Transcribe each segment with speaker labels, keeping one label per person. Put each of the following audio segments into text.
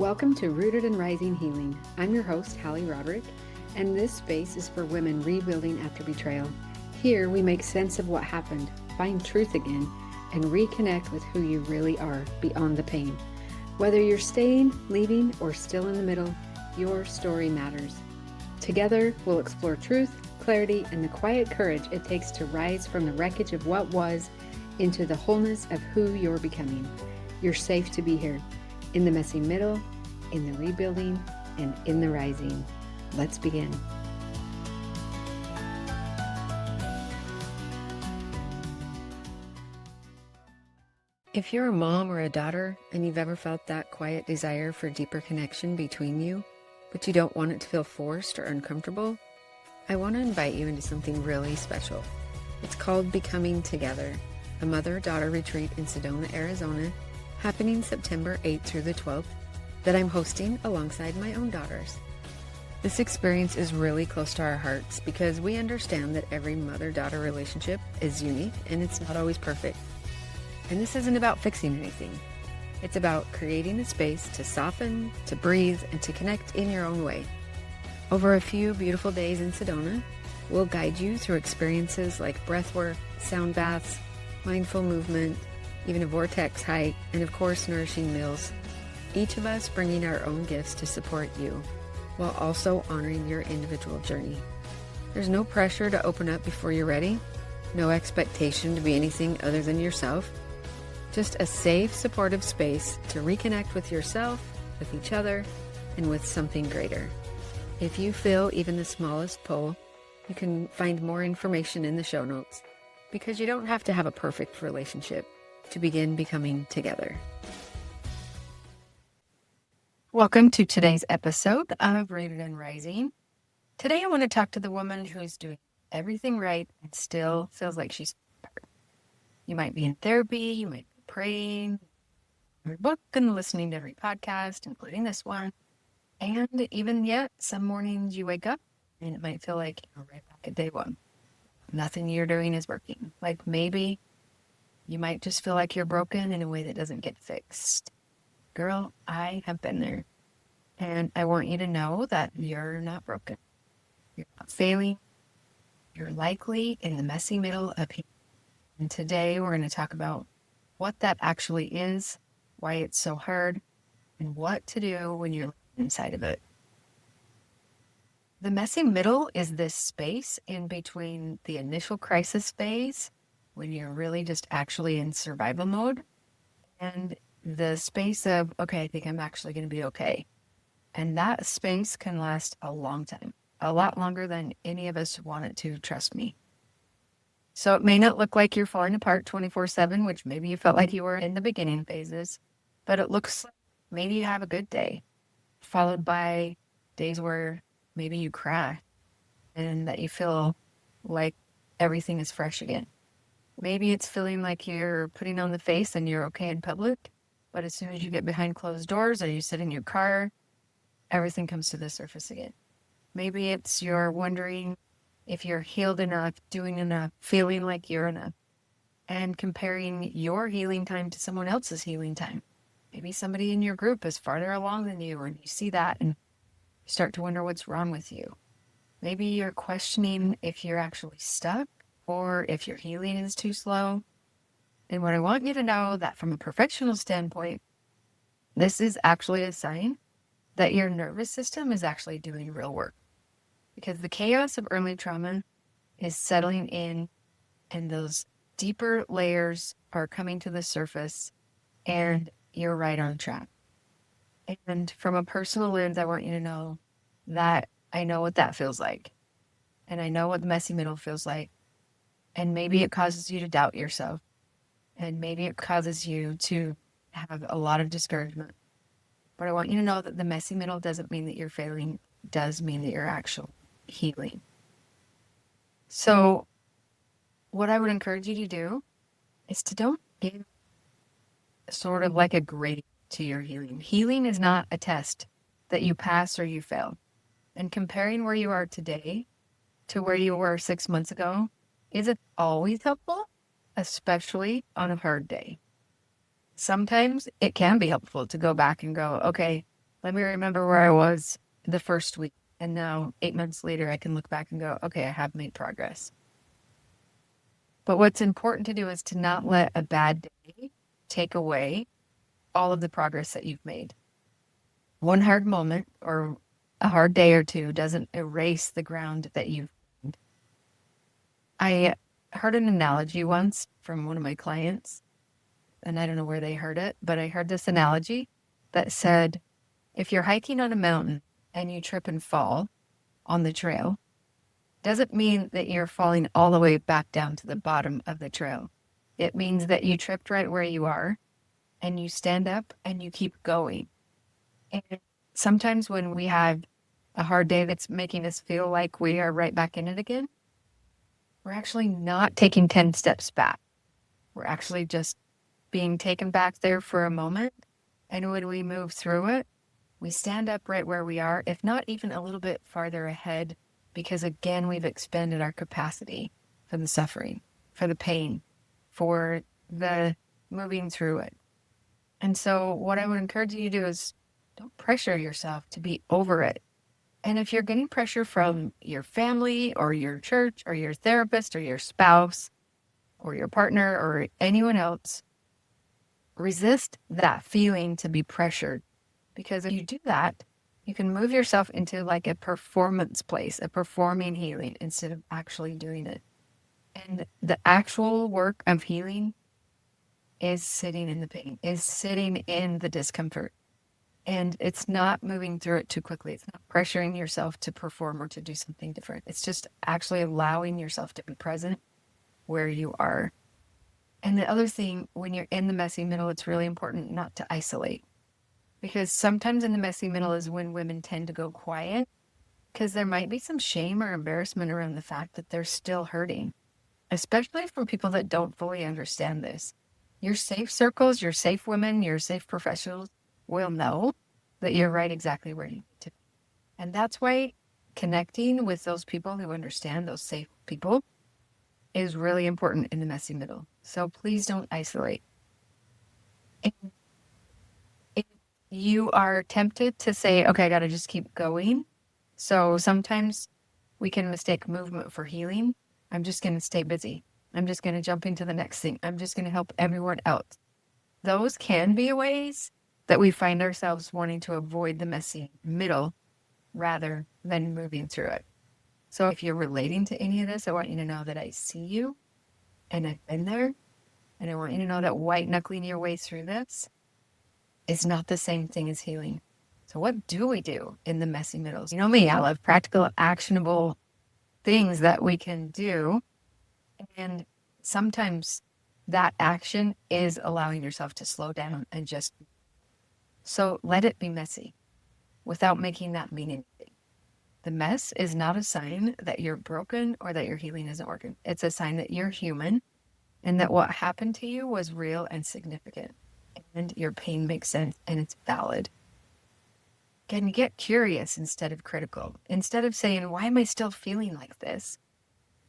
Speaker 1: Welcome to Rooted and Rising Healing. I'm your host, Hallie Roderick, and this space is for women rebuilding after betrayal. Here we make sense of what happened, find truth again, and reconnect with who you really are beyond the pain. Whether you're staying, leaving, or still in the middle, your story matters. Together, we'll explore truth, clarity, and the quiet courage it takes to rise from the wreckage of what was into the wholeness of who you're becoming. You're safe to be here. In the messy middle, in the rebuilding, and in the rising. Let's begin. If you're a mom or a daughter and you've ever felt that quiet desire for deeper connection between you, but you don't want it to feel forced or uncomfortable, I want to invite you into something really special. It's called Becoming Together, a mother-daughter retreat in Sedona, Arizona, happening September 8th through the 12th, that I'm hosting alongside my own daughters. This experience is really close to our hearts because we understand that every mother-daughter relationship is unique and it's not always perfect. And this isn't about fixing anything. It's about creating a space to soften, to breathe, and to connect in your own way. Over a few beautiful days in Sedona, we'll guide you through experiences like breathwork, sound baths, mindful movement, even a vortex hike, and of course, nourishing meals. Each of us bringing our own gifts to support you, while also honoring your individual journey. There's no pressure to open up before you're ready, no expectation to be anything other than yourself, just a safe, supportive space to reconnect with yourself, with each other, and with something greater. If you feel even the smallest pull, you can find more information in the show notes, because you don't have to have a perfect relationship to begin becoming together. Welcome to today's episode of Rooted and Rising. Today I want to talk to the woman who's doing everything right and still feels like she's hurt. You might be in therapy, you might be praying, every book and listening to every podcast, including this one. And even yet, some mornings you wake up and it might feel like you're right back at day one. Nothing you're doing is working. Like maybe you might just feel like you're broken in a way that doesn't get fixed. Girl, I have been there. And I want you to know that you're not broken. You're not failing. You're likely in the messy middle of healing. And today we're going to talk about what that actually is, why it's so hard, and what to do when you're inside of it. The messy middle is this space in between the initial crisis phase, when you're really just actually in survival mode, and the space of, okay, I think I'm actually going to be okay. And that space can last a long time, a lot longer than any of us want it to, trust me. So it may not look like you're falling apart 24/7, which maybe you felt like you were in the beginning phases, but it looks like maybe you have a good day, followed by days where maybe you cry and that you feel like everything is fresh again. Maybe it's feeling like you're putting on the face and you're okay in public, but as soon as you get behind closed doors or you sit in your car, everything comes to the surface again. Maybe it's you're wondering if you're healed enough, doing enough, feeling like you're enough, and comparing your healing time to someone else's healing time. Maybe somebody in your group is farther along than you, and you see that and you start to wonder what's wrong with you. Maybe you're questioning if you're actually stuck or if your healing is too slow. And what I want you to know that from a professional standpoint, this is actually a sign that your nervous system is actually doing real work, because the chaos of early trauma is settling in and those deeper layers are coming to the surface and you're right on track. And from a personal lens, I want you to know that I know what that feels like. And I know what the messy middle feels like. And maybe it causes you to doubt yourself. And maybe it causes you to have a lot of discouragement. But I want you to know that the messy middle doesn't mean that you're failing. It does mean that you're actually healing. So what I would encourage you to do is to don't give sort of like a grade to your healing. Healing is not a test that you pass or you fail. And comparing where you are today to where you were 6 months ago isn't always helpful, especially on a hard day. Sometimes it can be helpful to go back and go, okay, Let me remember where I was the first week. And now 8 months later, I can look back and go, okay, I have made progress. But what's important to do is to not let a bad day take away all of the progress that you've made. One hard moment or a hard day or two doesn't erase the ground that you've gained. I heard an analogy once from one of my clients, and I don't know where they heard it, but I heard this analogy that said, if you're hiking on a mountain and you trip and fall on the trail, doesn't mean that you're falling all the way back down to the bottom of the trail. It means that you tripped right where you are and you stand up and you keep going. And sometimes when we have a hard day that's making us feel like we are right back in it again, we're actually not taking 10 steps back. We're actually just being taken back there for a moment. And when we move through it, we stand up right where we are, if not even a little bit farther ahead, because again, we've expanded our capacity for the suffering, for the pain, for the moving through it. And so what I would encourage you to do is don't pressure yourself to be over it. And if you're getting pressure from your family or your church or your therapist or your spouse or your partner or anyone else, resist that feeling to be pressured. Because if you do that, you can move yourself into like a performance place, a performing healing instead of actually doing it. And the actual work of healing is sitting in the pain, is sitting in the discomfort. And it's not moving through it too quickly. It's not pressuring yourself to perform or to do something different. It's just actually allowing yourself to be present where you are. And the other thing, when you're in the messy middle, it's really important not to isolate. Because sometimes in the messy middle is when women tend to go quiet because there might be some shame or embarrassment around the fact that they're still hurting, especially for people that don't fully understand this. Your safe circles, your safe women, your safe professionals will know that you're right exactly where you need to be. And that's why connecting with those people who understand, those safe people, is really important in the messy middle. So please don't isolate. If you are tempted to say, okay, I got to just keep going. So sometimes we can mistake movement for healing. I'm just going to stay busy. I'm just going to jump into the next thing. I'm just going to help everyone else. Those can be ways that we find ourselves wanting to avoid the messy middle rather than moving through it. So if you're relating to any of this, I want you to know that I see you and I've been there. And I want you to know that white-knuckling your way through this is not the same thing as healing. So what do we do in the messy middles? You know me, I love practical, actionable things that we can do. And sometimes that action is allowing yourself to slow down and just, so let it be messy without making that mean anything. The mess is not a sign that you're broken or that your healing isn't working. It's a sign that you're human and that what happened to you was real and significant. And your pain makes sense and it's valid. Can you get curious instead of critical? Instead of saying, why am I still feeling like this?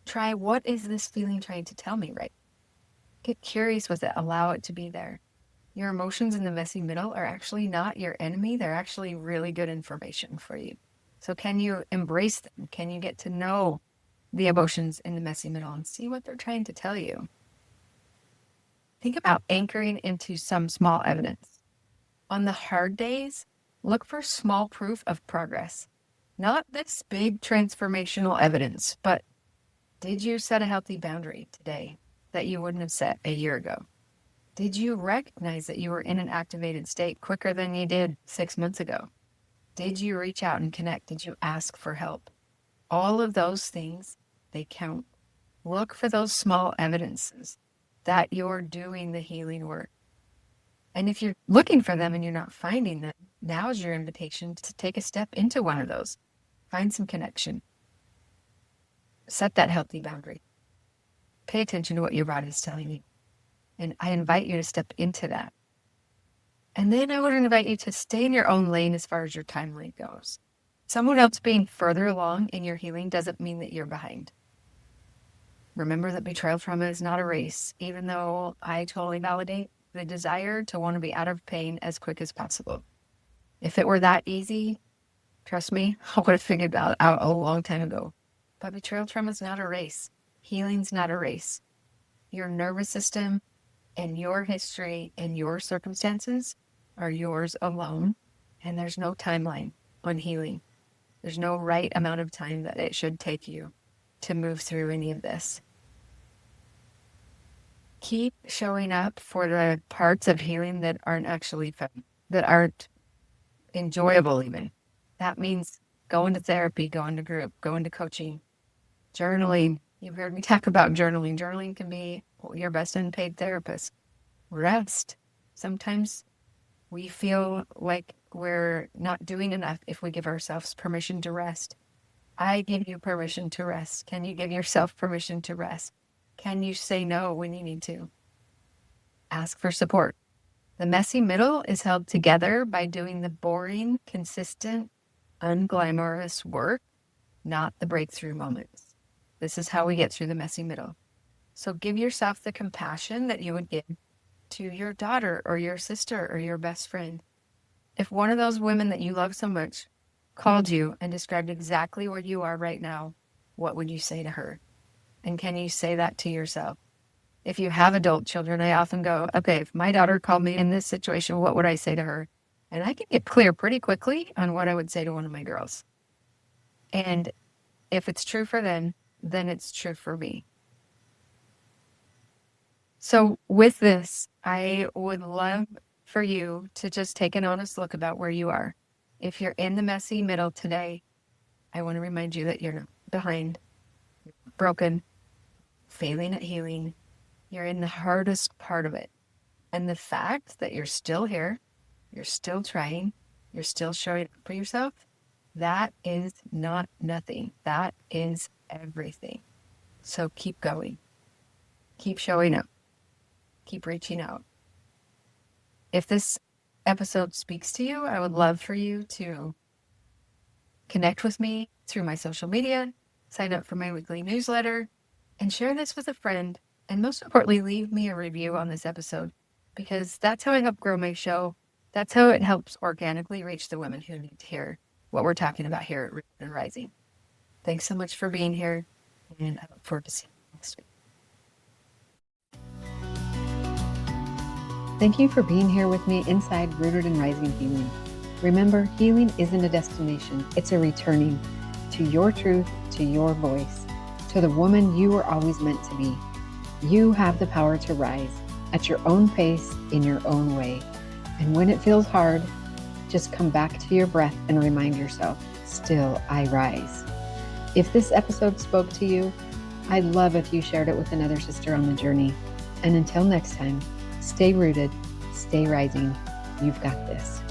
Speaker 1: Try, what is this feeling trying to tell me right? Get curious with it. Allow it to be there. Your emotions in the messy middle are actually not your enemy. They're actually really good information for you. So can you embrace them? Can you get to know the emotions in the messy middle and see what they're trying to tell you? Think about anchoring into some small evidence. On the hard days, look for small proof of progress. Not this big transformational evidence, but did you set a healthy boundary today that you wouldn't have set a year ago? Did you recognize that you were in an activated state quicker than you did 6 months ago? Did you reach out and connect? Did you ask for help? All of those things, they count. Look for those small evidences that you're doing the healing work. And if you're looking for them and you're not finding them, now's your invitation to take a step into one of those. Find some connection. Set that healthy boundary. Pay attention to what your body is telling you. And I invite you to step into that. And then I would invite you to stay in your own lane as far as your timeline goes. Someone else being further along in your healing doesn't mean that you're behind. Remember that betrayal trauma is not a race, even though I totally validate the desire to want to be out of pain as quick as possible. If it were that easy, trust me, I would have figured that out a long time ago. But betrayal trauma is not a race. Healing's not a race. Your nervous system and your history and your circumstances are yours alone. And there's no timeline on healing. There's no right amount of time that it should take you to move through any of this. Keep showing up for the parts of healing that aren't actually fun, that aren't enjoyable even. That means going to therapy, going to group, going to coaching, journaling. You've heard me talk about journaling. Journaling can be your best unpaid therapist. Rest. Sometimes we feel like we're not doing enough if we give ourselves permission to rest. I give you permission to rest. Can you give yourself permission to rest? Can you say no when you need to? Ask for support. The messy middle is held together by doing the boring, consistent, unglamorous work, not the breakthrough moments. This is how we get through the messy middle. So give yourself the compassion that you would give to your daughter or your sister or your best friend. If one of those women that you love so much called you and described exactly where you are right now, what would you say to her? And can you say that to yourself? If you have adult children, I often go, okay, if my daughter called me in this situation, what would I say to her? And I can get clear pretty quickly on what I would say to one of my girls. And if it's true for them, then it's true for me. So with this, I would love for you to just take an honest look about where you are. If you're in the messy middle today, I want to remind you that you're not behind, broken, failing at healing. You're in the hardest part of it. And the fact that you're still here, you're still trying, you're still showing up for yourself, that is not nothing. That is everything. So keep going. Keep showing up. Keep reaching out. If this episode speaks to you, I would love for you to connect with me through my social media, sign up for my weekly newsletter, and share this with a friend. And most importantly, leave me a review on this episode, because that's how I help grow my show. That's how it helps organically reach the women who need to hear what we're talking about here at Rooted and Rising. Thanks so much for being here, and I look forward to seeing you next week. Thank you for being here with me inside Rooted and Rising Healing. Remember, healing isn't a destination. It's a returning to your truth, to your voice, to the woman you were always meant to be. You have the power to rise at your own pace, in your own way. And when it feels hard, just come back to your breath and remind yourself, still I rise. If this episode spoke to you, I'd love if you shared it with another sister on the journey. And until next time, stay rooted, stay rising. You've got this.